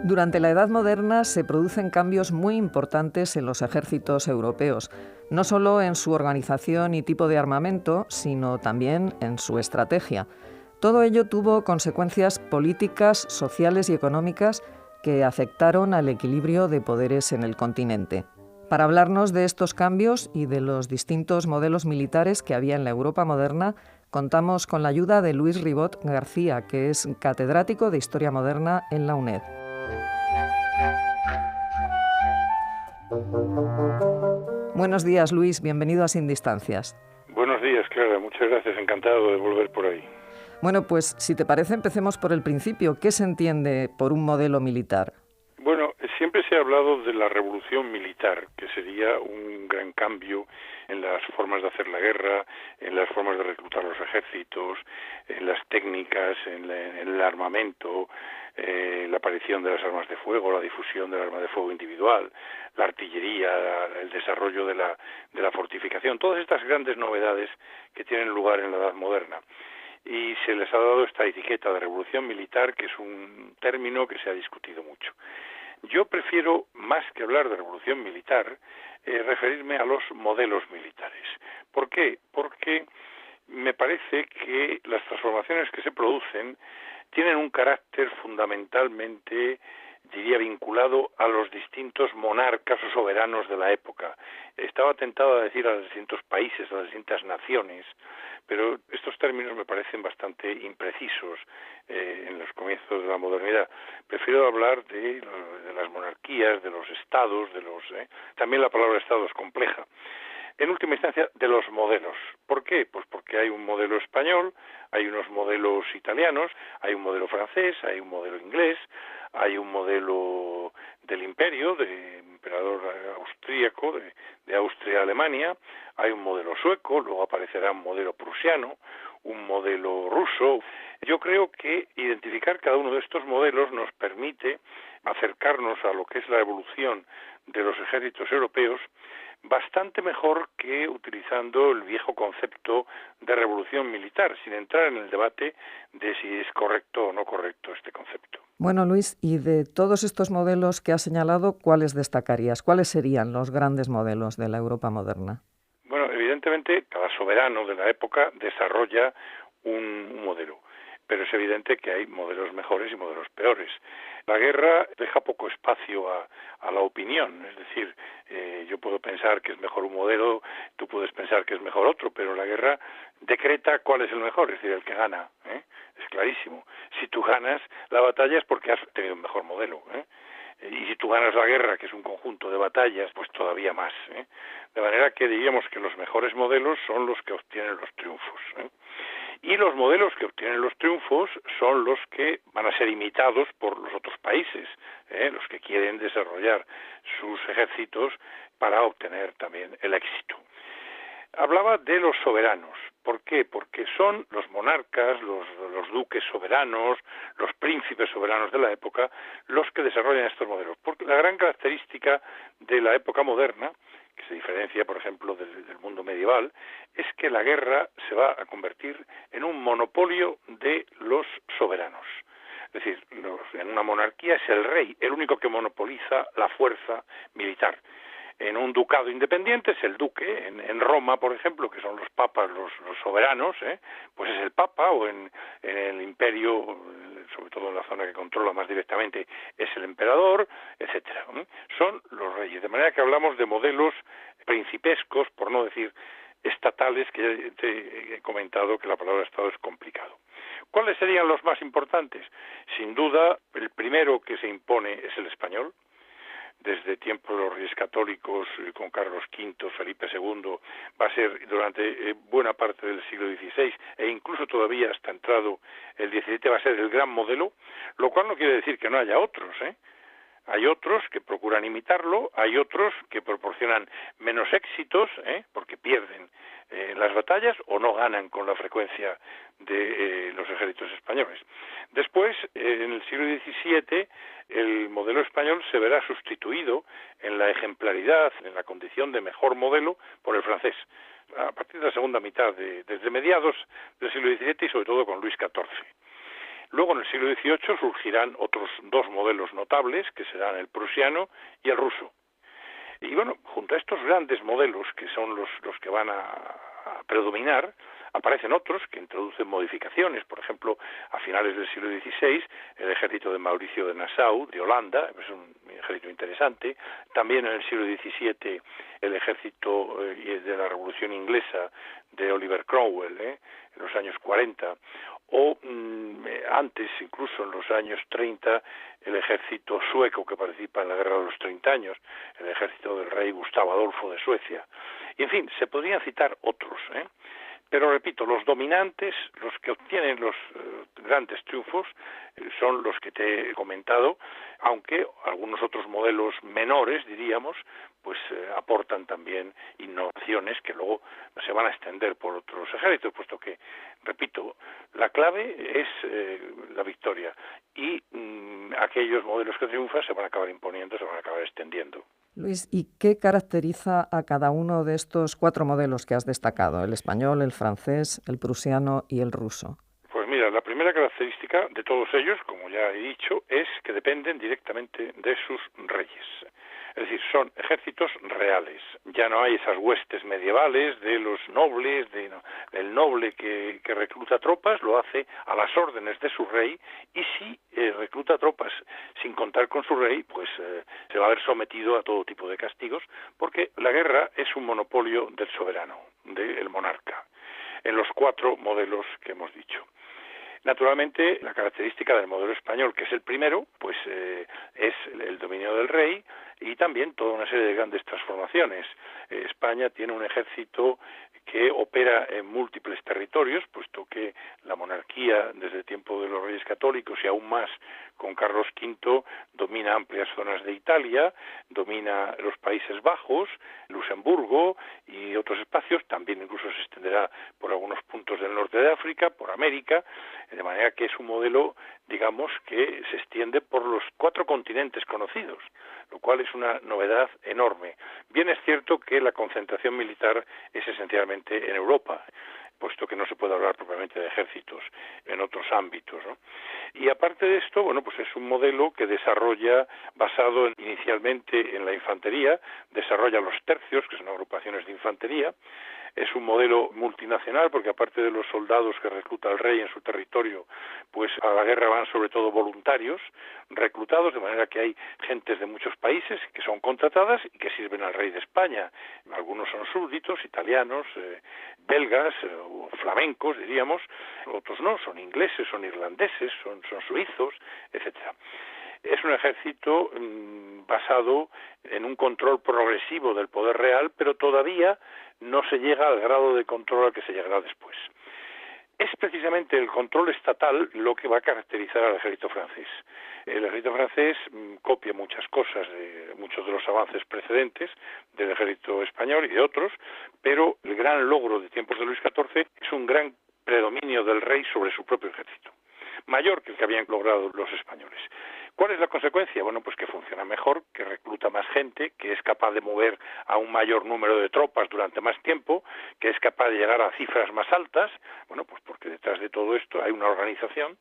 Durante la Edad Moderna se producen cambios muy importantes en los ejércitos europeos, no solo en su organización y tipo de armamento, sino también en su estrategia. Todo ello tuvo consecuencias políticas, sociales y económicas que afectaron al equilibrio de poderes en el continente. Para hablarnos de estos cambios y de los distintos modelos militares que había en la Europa moderna, contamos con la ayuda de Luis Ribot García, que es catedrático de Historia Moderna en la UNED. Buenos días, Luis. Bienvenido a Sin Distancias. Buenos días, Clara. Muchas gracias. Encantado de volver por ahí. Bueno, pues si te parece, empecemos por el principio. ¿Qué se entiende por un modelo militar? Bueno, siempre se ha hablado de la revolución militar, que sería un gran cambio en las formas de hacer la guerra, en las formas de reclutar los ejércitos, en las técnicas, en el armamento, la aparición de las armas de fuego, la difusión del arma de fuego individual, la artillería, el desarrollo de la fortificación, todas estas grandes novedades que tienen lugar en la Edad Moderna. Y se les ha dado esta etiqueta de revolución militar, que es un término que se ha discutido mucho. Yo prefiero, más que hablar de revolución militar, referirme a los modelos militares. ¿Por qué? Porque me parece que las transformaciones que se producen tienen un carácter fundamentalmente, diría, vinculado a los distintos monarcas o soberanos de la época. Estaba tentado a decir a los distintos países, a las distintas naciones, pero estos términos me parecen bastante imprecisos en los comienzos de la modernidad. Prefiero hablar de las monarquías, de los estados, también la palabra estado es compleja. En última instancia, de los modelos. ¿Por qué? Pues porque hay un modelo español, hay unos modelos italianos, hay un modelo francés, hay un modelo inglés, hay un modelo del imperio, del emperador austríaco, de Austria-Alemania, hay un modelo sueco, luego aparecerá un modelo prusiano, un modelo ruso. Yo creo que identificar cada uno de estos modelos nos permite acercarnos a lo que es la evolución de los ejércitos europeos bastante mejor que utilizando el viejo concepto de revolución militar, sin entrar en el debate de si es correcto o no correcto este concepto. Bueno, Luis, y de todos estos modelos que has señalado, ¿cuáles destacarías? ¿Cuáles serían los grandes modelos de la Europa moderna? Bueno, evidentemente, cada soberano de la época desarrolla un modelo, pero es evidente que hay modelos mejores y modelos peores. La guerra deja poco espacio a la opinión, es decir, yo puedo pensar que es mejor un modelo, tú puedes pensar que es mejor otro, pero la guerra decreta cuál es el mejor, es decir, el que gana, es clarísimo. Si tú ganas la batalla es porque has tenido un mejor modelo, y si tú ganas la guerra, que es un conjunto de batallas, pues todavía más, De manera que diríamos que los mejores modelos son los que obtienen los triunfos, Y los modelos que obtienen los triunfos son los que van a ser imitados por los otros países, los que quieren desarrollar sus ejércitos para obtener también el éxito. Hablaba de los soberanos. ¿Por qué? Porque son los monarcas, los duques soberanos, los príncipes soberanos de la época, los que desarrollan estos modelos. Porque la gran característica de la época moderna, que se diferencia, por ejemplo, del mundo medieval, es que la guerra se va a convertir en un monopolio de los soberanos. Es decir, en una monarquía es el rey el único que monopoliza la fuerza militar. En un ducado independiente es el duque. En Roma, por ejemplo, que son los papas los soberanos, pues es el papa, o en el imperio, sobre todo en la zona que controla más directamente, es el emperador, etcétera. Son los reyes. De manera que hablamos de modelos principescos, por no decir estatales, que ya te he comentado que la palabra estado es complicado. ¿Cuáles serían los más importantes? Sin duda, el primero que se impone es el español. Desde tiempos de los reyes católicos, con Carlos V, Felipe II, va a ser durante buena parte del siglo XVI e incluso todavía hasta entrado el XVII va a ser el gran modelo, lo cual no quiere decir que no haya otros, Hay otros que procuran imitarlo, hay otros que proporcionan menos éxitos, porque pierden las batallas o no ganan con la frecuencia de los ejércitos españoles. Después, en el siglo XVII, el modelo español se verá sustituido en la ejemplaridad, en la condición de mejor modelo, por el francés, a partir de la segunda mitad, desde mediados del siglo XVII y sobre todo con Luis XIV. Luego, en el siglo XVIII, surgirán otros dos modelos notables, que serán el prusiano y el ruso. Y bueno, junto a estos grandes modelos, que son los que van a predominar, aparecen otros que introducen modificaciones. Por ejemplo, a finales del siglo XVI, el ejército de Mauricio de Nassau, de Holanda, es un ejército interesante. También en el siglo XVII, el ejército de la Revolución Inglesa de Oliver Cromwell, en los años 40. O antes, incluso en los años 30, el ejército sueco que participa en la Guerra de los 30 años, el ejército del rey Gustavo Adolfo de Suecia. Y en fin, se podrían citar otros, Pero repito, los dominantes, los que obtienen los grandes triunfos, son los que te he comentado, aunque algunos otros modelos menores, diríamos, pues aportan también innovaciones que luego se van a extender por otros ejércitos, puesto que, repito, la clave es la victoria y aquellos modelos que triunfan se van a acabar imponiendo, se van a acabar extendiendo. Luis, ¿y qué caracteriza a cada uno de estos 4 modelos que has destacado, el español, el francés, el prusiano y el ruso? Pues mira, la primera característica de todos ellos, como ya he dicho, es que dependen directamente de sus reyes. Es decir, son ejércitos reales. Ya no hay esas huestes medievales de los nobles, del noble que recluta tropas, lo hace a las órdenes de su rey, y si recluta tropas sin contar con su rey, pues se va a ver sometido a todo tipo de castigos, porque la guerra es un monopolio del soberano, del monarca, en los 4 modelos que hemos dicho. Naturalmente, la característica del modelo español, que es el primero, pues es el dominio del rey y también toda una serie de grandes transformaciones. España tiene un ejército que opera en múltiples territorios, puesto que la monarquía, desde el tiempo de los Reyes Católicos y aún más con Carlos V, domina amplias zonas de Italia, domina los Países Bajos, Luxemburgo y otros espacios, también incluso se extenderá por algunos puntos del norte de África, por América, de manera que es un modelo, digamos, que se extiende por los 4 continentes conocidos, lo cual es una novedad enorme. Bien es cierto que la concentración militar es esencialmente en Europa, puesto que no se puede hablar propiamente de ejércitos en otros ámbitos, ¿no? Y aparte de esto, bueno, pues es un modelo que desarrolla, basado inicialmente en la infantería, desarrolla los tercios, que son agrupaciones de infantería. Es un modelo multinacional porque aparte de los soldados que recluta el rey en su territorio, pues a la guerra van sobre todo voluntarios reclutados, de manera que hay gentes de muchos países que son contratadas y que sirven al rey de España. Algunos son súbditos, italianos, belgas o flamencos, diríamos, otros no, son ingleses, son irlandeses, son suizos, etcétera. Es un ejército basado en un control progresivo del poder real, pero todavía no se llega al grado de control al que se llegará después. Es precisamente el control estatal lo que va a caracterizar al ejército francés. El ejército francés copia muchas cosas de muchos de los avances precedentes del ejército español y de otros, pero el gran logro de tiempos de Luis XIV es un gran predominio del rey sobre su propio ejército, mayor que el que habían logrado los españoles. ¿Cuál es la consecuencia? Bueno, pues que funciona mejor, que recluta más gente, que es capaz de mover a un mayor número de tropas durante más tiempo, que es capaz de llegar a cifras más altas. Bueno, pues porque detrás de todo esto hay una organización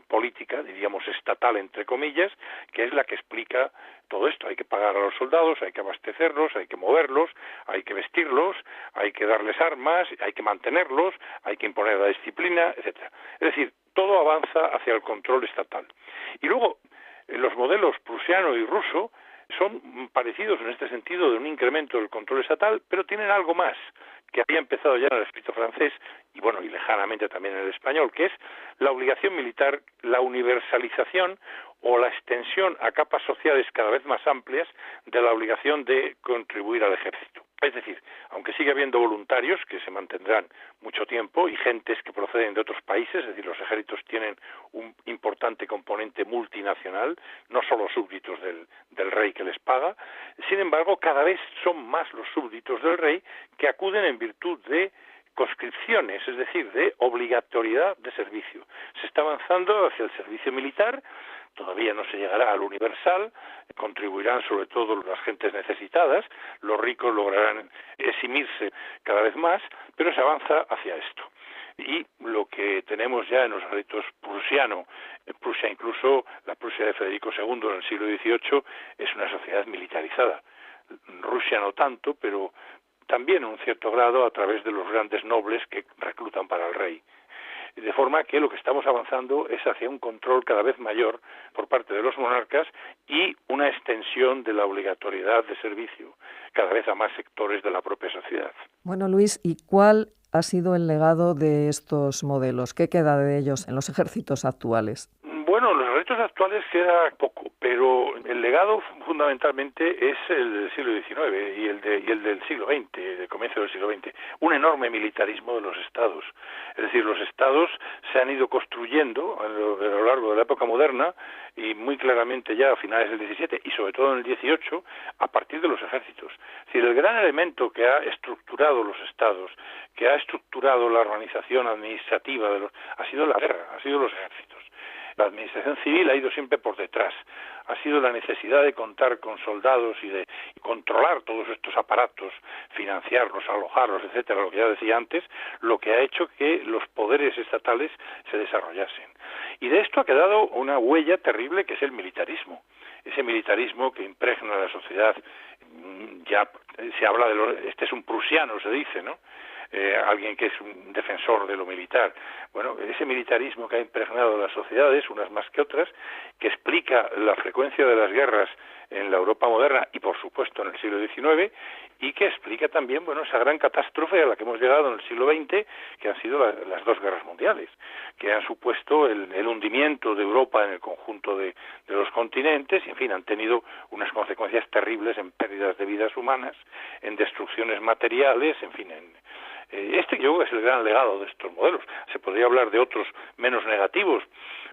política, diríamos estatal entre comillas, que es la que explica todo esto. Hay que pagar a los soldados, hay que abastecerlos, hay que moverlos, hay que vestirlos, hay que darles armas, hay que mantenerlos, hay que imponer la disciplina, etcétera. Es decir, todo avanza hacia el control estatal. Y luego, los modelos prusiano y ruso son parecidos en este sentido de un incremento del control estatal, pero tienen algo más que había empezado ya en el escrito francés y bueno, y lejanamente también en el español, que es la obligación militar, la universalización o la extensión a capas sociales cada vez más amplias de la obligación de contribuir al ejército. Es decir, aunque sigue habiendo voluntarios que se mantendrán mucho tiempo y gentes que proceden de otros países, es decir, los ejércitos tienen un importante componente multinacional, no solo súbditos del rey que les paga, sin embargo, cada vez son más los súbditos del rey que acuden en virtud de conscripciones, es decir, de obligatoriedad de servicio. Se está avanzando hacia el servicio militar, todavía no se llegará al universal, contribuirán sobre todo las gentes necesitadas, los ricos lograrán eximirse cada vez más, pero se avanza hacia esto. Y lo que tenemos ya en los ejércitos prusiano, en Prusia incluso, la Prusia de Federico II en el siglo XVIII, es una sociedad militarizada. Rusia no tanto, pero también en un cierto grado a través de los grandes nobles que reclutan para el rey. De forma que lo que estamos avanzando es hacia un control cada vez mayor por parte de los monarcas y una extensión de la obligatoriedad de servicio cada vez a más sectores de la propia sociedad. Bueno, Luis, ¿y cuál ha sido el legado de estos modelos? ¿Qué queda de ellos en los ejércitos actuales? Bueno, en los ejércitos actuales queda poco, pero el legado fundamentalmente es el del siglo XIX y el del siglo XX, del comienzo del siglo XX. Un enorme militarismo de los estados. Es decir, los estados se han ido construyendo a lo largo de la época moderna y muy claramente ya a finales del XVII y sobre todo en el XVIII a partir de los ejércitos. Es decir, el gran elemento que ha estructurado los estados, que ha estructurado la organización administrativa ha sido la guerra, ha sido los ejércitos. La administración civil ha ido siempre por detrás. Ha sido la necesidad de contar con soldados y de controlar todos estos aparatos, financiarlos, alojarlos, etcétera, lo que ya decía antes, lo que ha hecho que los poderes estatales se desarrollasen. Y de esto ha quedado una huella terrible que es el militarismo. Ese militarismo que impregna la sociedad, ya se habla este es un prusiano, se dice, ¿no? Alguien que es un defensor de lo militar. Bueno, ese militarismo que ha impregnado las sociedades, unas más que otras, que explica la frecuencia de las guerras en la Europa moderna y, por supuesto, en el siglo XIX, y que explica también, bueno, esa gran catástrofe a la que hemos llegado en el siglo XX, que han sido las dos guerras mundiales, que han supuesto el hundimiento de Europa en el conjunto de los continentes, y, en fin, han tenido unas consecuencias terribles en pérdidas de vidas humanas, en destrucciones materiales, en fin, este yo creo que es el gran legado de estos modelos. Se podría hablar de otros menos negativos,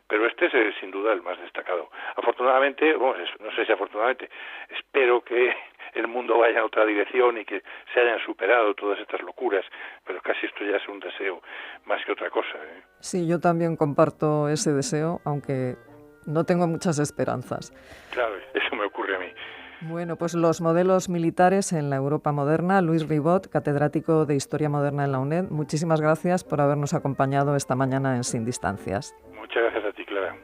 pero este es sin duda el más destacado. Afortunadamente, bueno, no sé si afortunadamente, espero que el mundo vaya en otra dirección y que se hayan superado todas estas locuras, pero casi esto ya es un deseo más que otra cosa. Sí, yo también comparto ese deseo, aunque no tengo muchas esperanzas. Claro, eso me ocurre a mí. Bueno, pues los modelos militares en la Europa moderna. Luis Ribot, catedrático de Historia Moderna en la UNED, muchísimas gracias por habernos acompañado esta mañana en Sin Distancias. Muchas gracias a ti, Clara.